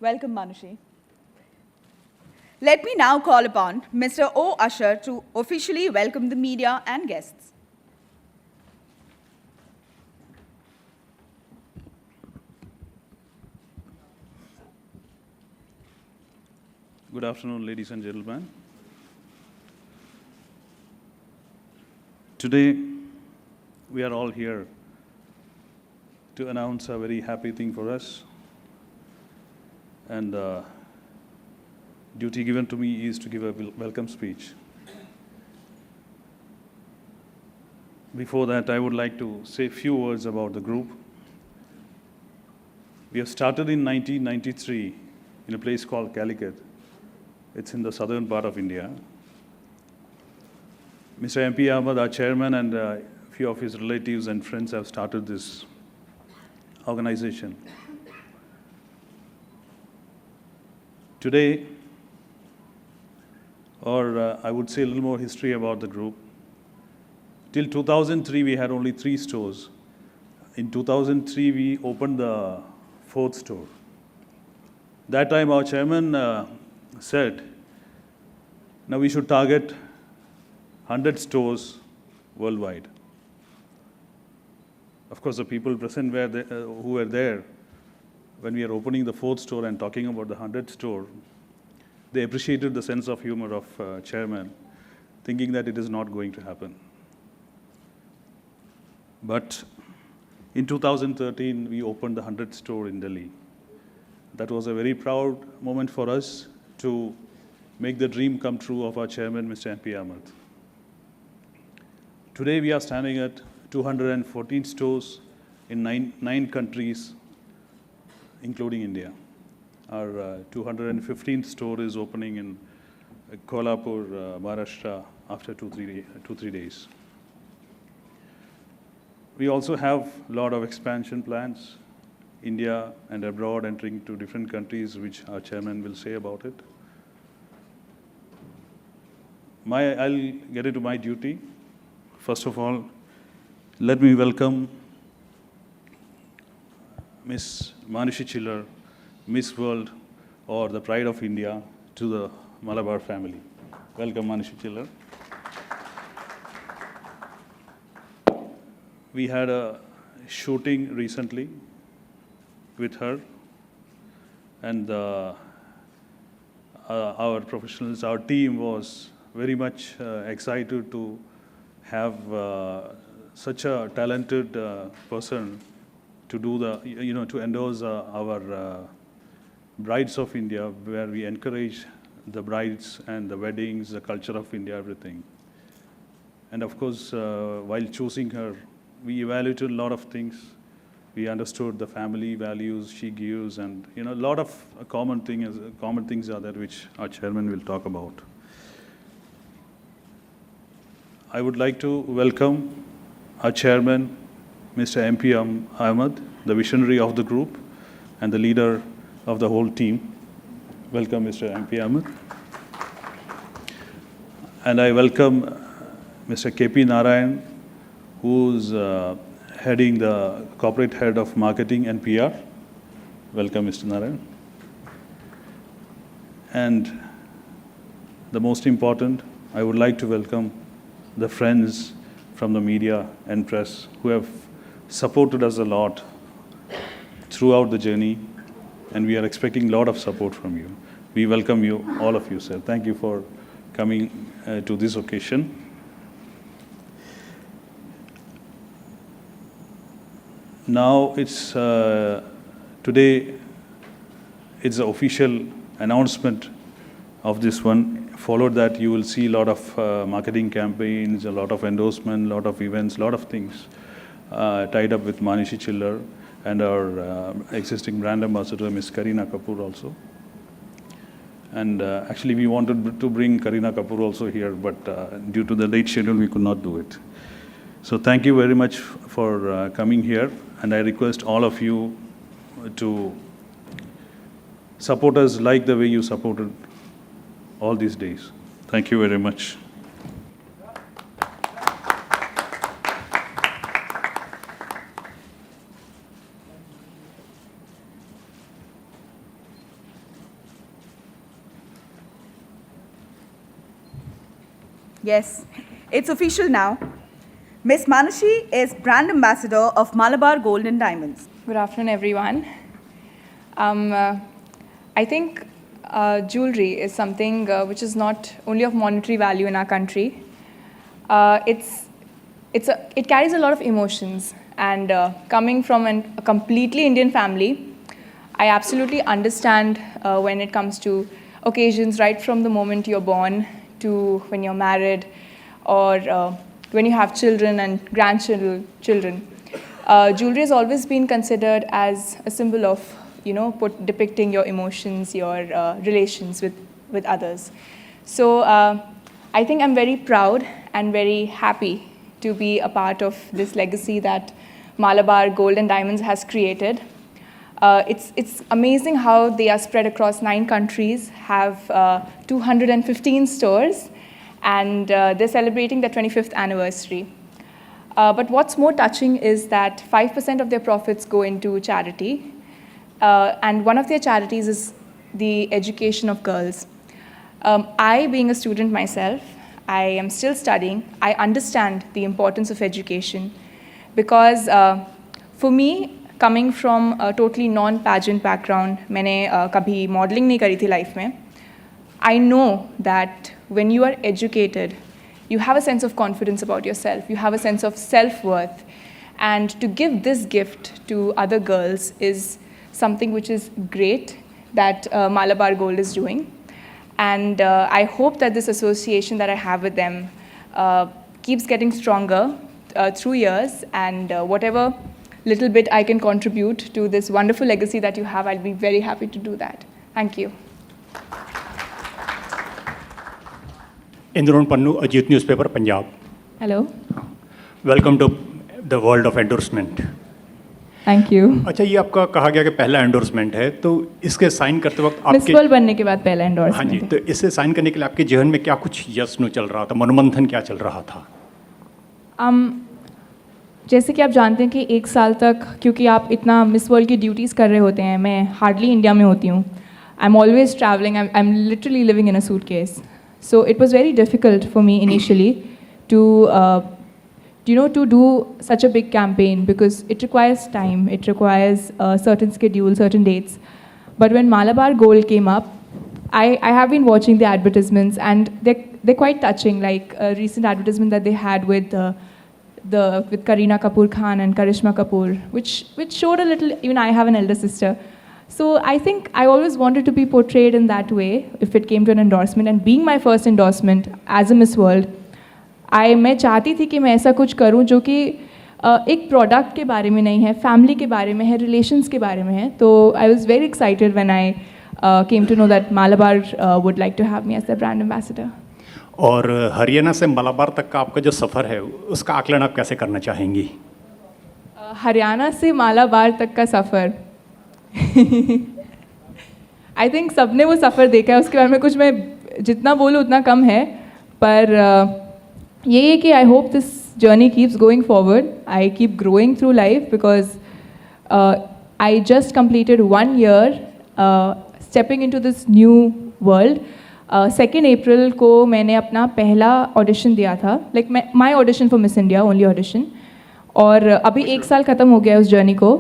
Welcome, Manushi. Let me now call upon Mr. O. Usher to officially welcome the media and guests. Good afternoon, ladies and gentlemen. Today, we are all here to announce a very happy thing for us. And the duty given to me is to give a welcome speech. Before that, I would like to say a few words about the group. We have started in 1993 in a place called Calicut. It's in the southern part of India. Mr. MP Ahmed, our chairman, and a few of his relatives and friends have started this organization. Today, I would say a little more history about the group. Till 2003, we had only 3 stores. In 2003, we opened the 4th store. That time, our chairman said, now we should target 100 stores worldwide. Of course, the people present who were there when we are opening the 4th store and talking about the 100th store, they appreciated the sense of humor of chairman, thinking that it is not going to happen. But in 2013, we opened the 100th store in Delhi. That was a very proud moment for us to make the dream come true of our chairman, Mr. MP Ahmed. Today, we are standing at 214 stores in nine countries, including India. Our 215th store is opening in Kolhapur, Maharashtra, after 2-3 days. We also have a lot of expansion plans, India and abroad, entering to different countries, which our chairman will say about it. I'll get into my duty. First of all, let me welcome Miss Manushi Chillar, Miss World, or the Pride of India, to the Malabar family. Welcome, Manushi Chillar. We had a shooting recently with her, and our professionals, our team was very much excited to have such a talented person to do to endorse our Brides of India, where we encourage the brides and the weddings, the culture of India, everything. And of course, while choosing her, we evaluated a lot of things. We understood the family values she gives, and a lot of common things are there which our chairman will talk about. I would like to welcome our chairman, Mr. MP Ahmed, the visionary of the group and the leader of the whole team. Welcome, Mr. MP Ahmed. And I welcome Mr. KP Narayan, who's heading the corporate head of marketing and PR. Welcome, Mr. Narayan. And the most important, I would like to welcome the friends from the media and press who have supported us a lot throughout the journey, and we are expecting a lot of support from you. We welcome you, all of you, sir. Thank you for coming to this occasion. Now it's today. It's the official announcement of this one followed that, you will see a lot of marketing campaigns, a lot of endorsement, a lot of events, a lot of things tied up with Manishi Chillar and our existing brand ambassador, Miss Kareena Kapoor also. And actually, we wanted to bring Kareena Kapoor also here, but due to the late schedule, we could not do it. So thank you very much for coming here, and I request all of you to support us like the way you supported all these days. Thank you very much. Yes, it's official now. Miss Manashi is brand ambassador of Malabar Gold and Diamonds. Good afternoon, everyone. I think jewelry is something which is not only of monetary value in our country. It carries a lot of emotions, and coming from a completely Indian family, I absolutely understand when it comes to occasions, right from the moment you're born to when you're married, or when you have children and grandchildren. Jewelry has always been considered as a symbol of, depicting your emotions, your relations with others. So I think I'm very proud and very happy to be a part of this legacy that Malabar Gold and Diamonds has created. It's amazing how they are spread across 9 countries, have 215 stores, and they're celebrating their 25th anniversary. But what's more touching is that 5% of their profits go into charity, and one of their charities is the education of girls. I, being a student myself, I am still studying. I understand the importance of education because for me, coming from a totally non-pageant background, मैंने कभी modeling नहीं करी थी life में. I know that when you are educated, you have a sense of confidence about yourself. You have a sense of self-worth. And to give this gift to other girls is something which is great that Malabar Gold is doing. And I hope that this association that I have with them keeps getting stronger through years, and whatever little bit I can contribute to this wonderful legacy that you have, I'll be very happy to do that. Thank you. Indron Pannu, Ajit Newspaper, Punjab. Hello. Welcome to the world of endorsement. Thank you. अच्छा, ये आपका कहा गया कि पहला endorsement है, तो इसके साइन करते वक्त मिस आपके वर्ल्ड बनने के बाद पहला हाँ एंडोर्समेंट जी, है। तो इसे साइन करने के लिए आपके जीवन में क्या कुछ यस नो चल रहा था, मनोमंथन क्या चल रहा था? जैसे कि आप जानते हैं कि 1 साल तक, क्योंकि आप इतना मिस वर्ल्ड की ड्यूटीज़ कर रहे होते हैं, मैं हार्डली इंडिया में होती हूँ. I am always travelling, I am literally living in a suitcase. So it was very difficult for me initially to, to do such a big campaign because it requires time, it requires a certain schedule, certain dates. But when Malabar Gold came up, I have been watching the advertisements, and they're quite touching. Like a recent advertisement that they had with with Kareena Kapoor Khan and Karishma Kapoor, which showed a little. Even I have an elder sister. So I think I always wanted to be portrayed in that way if it came to an endorsement, and being my first endorsement as a Miss World, मैं चाहती थी कि मैं ऐसा कुछ करूं जो कि एक प्रोडक्ट के बारे में नहीं है, फैमिली के बारे में है, रिलेशंस के बारे में है. तो I was very excited when I came to know that Malabar would like to have me as the brand ambassador. और हरियाणा से मलाबार तक का आपका जो सफ़र है, उसका आकलन आप कैसे करना चाहेंगी? हरियाणा से मालाबार तक का सफ़र आई थिंक सबने वो सफ़र देखा है, उसके बारे में कुछ मैं जितना बोलूँ उतना कम है. पर ये है कि I hope this journey keeps going forward, I keep growing through life because I just completed 1 year stepping into this new world. 2 April को मैंने अपना पहला ऑडिशन दिया था, like my audition for miss India, only audition. और अभी 1 साल ख़त्म हो गया है उस जर्नी को.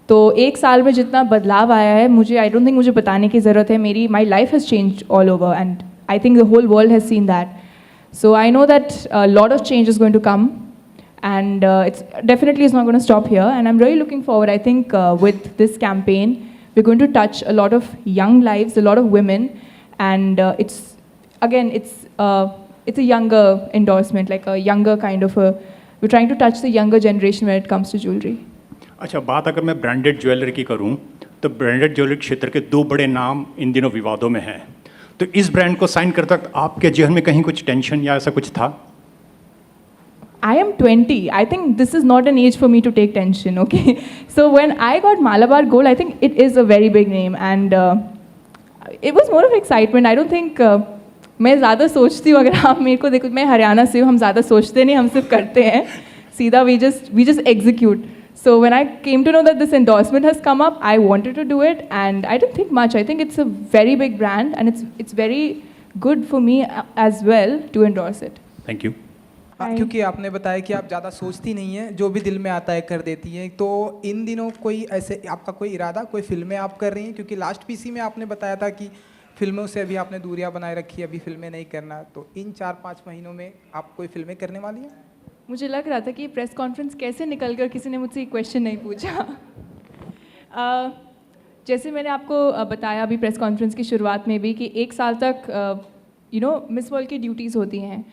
तो 1 साल में जितना बदलाव आया है, मुझे आई डोंट थिंक मुझे बताने की ज़रूरत है. My life has changed all over, and I think the whole world has seen that. So I know that lot of change is going to come, and it's definitely is not going to stop here, and I'm really looking forward. I think with this campaign we're going to touch a lot of young lives, a lot of women, and again, it's a younger endorsement, like a younger kind of a. We're trying to touch the younger generation when it comes to jewelry. अच्छा, बात अगर मैं branded jewellery की करूं तो branded jewellery क्षेत्र के दो बड़े नाम इन दिनों विवादों में हैं, तो इस ब्रांड को साइन करते वक्त आपके जेहन में कहीं कुछ टेंशन या ऐसा कुछ था? I am 20. I think this is not an age for me to take tension, okay? So when I got Malabar Gold, I think it is a very big name and it was more of excitement. I don't think मैं ज़्यादा सोचती हूँ, अगर आप मेरे को देखो, मैं हरियाणा से हूँ, हम ज़्यादा सोचते नहीं, हम सिर्फ करते हैं सीधा, we just execute. So when I came to know that this endorsement has come up, I wanted to do it and I didn't think much. I think it's a very big brand and it's very good for me as well to endorse it. Thank you. क्योंकि आपने बताया कि आप ज़्यादा सोचती नहीं हैं, जो भी दिल में आता है कर देती हैं, तो इन दिनों कोई ऐसे आपका कोई इरादा, कोई फिल्में आप कर रही हैं? क्योंकि लास्ट पीसी में आपने बताया था कि फिल्मों से अभी आपने दूरियां बनाए रखी है, अभी फिल्में नहीं करना, तो इन 4-5 महीनों में आप कोई फिल्में करने वाली हैं? मुझे लग रहा था कि प्रेस कॉन्फ्रेंस कैसे निकल कर किसी ने मुझसे ये क्वेश्चन नहीं पूछा। जैसे मैंने आपको बताया अभी प्रेस कॉन्फ्रेंस की शुरुआत में भी कि 1 साल तक मिस वर्ल्ड की ड्यूटीज़ होती हैं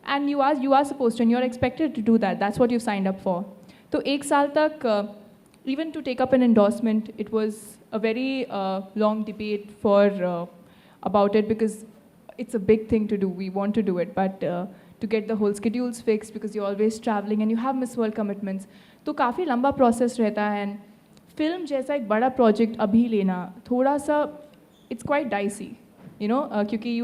and you are suppose to and you are expected to do that's what you signed up for. तो 1 साल तक even to take up an endorsement it was a very long debate for about it because it's a big thing to do. We want to do it, but to get the whole schedules fixed because you're always traveling and you have Miss World commitments. तो काफ़ी लंबा process रहता है and film जैसा एक बड़ा project अभी लेना थोड़ा सा it's quite dicey, क्योंकि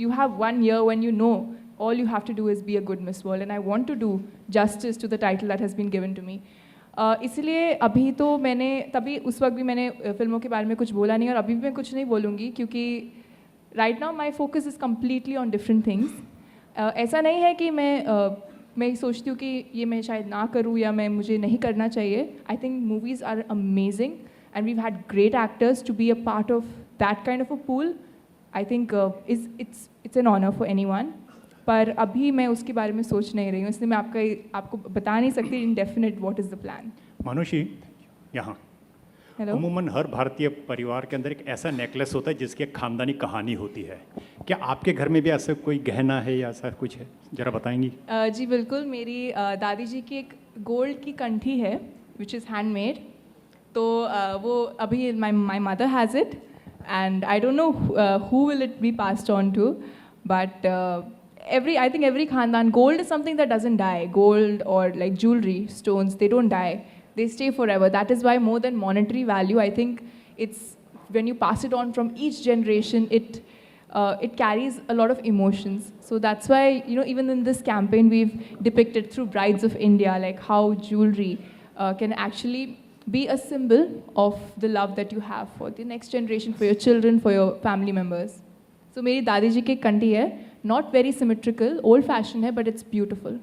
you have 1 year when you know all you have to do is be a good Miss World and I want to do justice to the title that has been given to me. इसलिए अभी तो मैंने तभी उस वक्त भी मैंने फिल्मों के बारे में कुछ बोला नहीं और अभी भी मैं कुछ नहीं बोलूँगी क्योंकि right now my focus is completely on different things. ऐसा नहीं है कि मैं सोचती हूँ कि ये मैं शायद ना करूँ या मुझे नहीं करना चाहिए। I think movies are amazing and we've had great actors to be a part of that kind of a pool. I think it's an honour for anyone, पर अभी मैं उसके बारे में सोच नहीं रही हूँ, इसलिए मैं आपको बता नहीं सकती indefinite what is the plan. Manushi, यहाँ हेलो। अमूमन हर भारतीय परिवार के अंदर एक ऐसा नेकलेस होता है जिसकी एक खानदानी कहानी होती है, क्या आपके घर में भी ऐसा कोई गहना है या ऐसा कुछ है, जरा बताएंगी? जी बिल्कुल, मेरी दादी जी की एक गोल्ड की कंठी है विच इज़ हैंडमेड, तो वो अभी my mother has it and I don't know who will it be passed on to, but I think every khandan, gold is something that doesn't die. Gold or like jewelry, stones, they don't die. They stay forever. That is why more than monetary value, I think it's when you pass it on from each generation, it carries a lot of emotions. So that's why, even in this campaign, we've depicted through Brides of India, like how jewelry can actually be a symbol of the love that you have for the next generation, for your children, for your family members. So मेरी दादी जी की कंठी है, not very symmetrical, old fashioned है, but it's beautiful.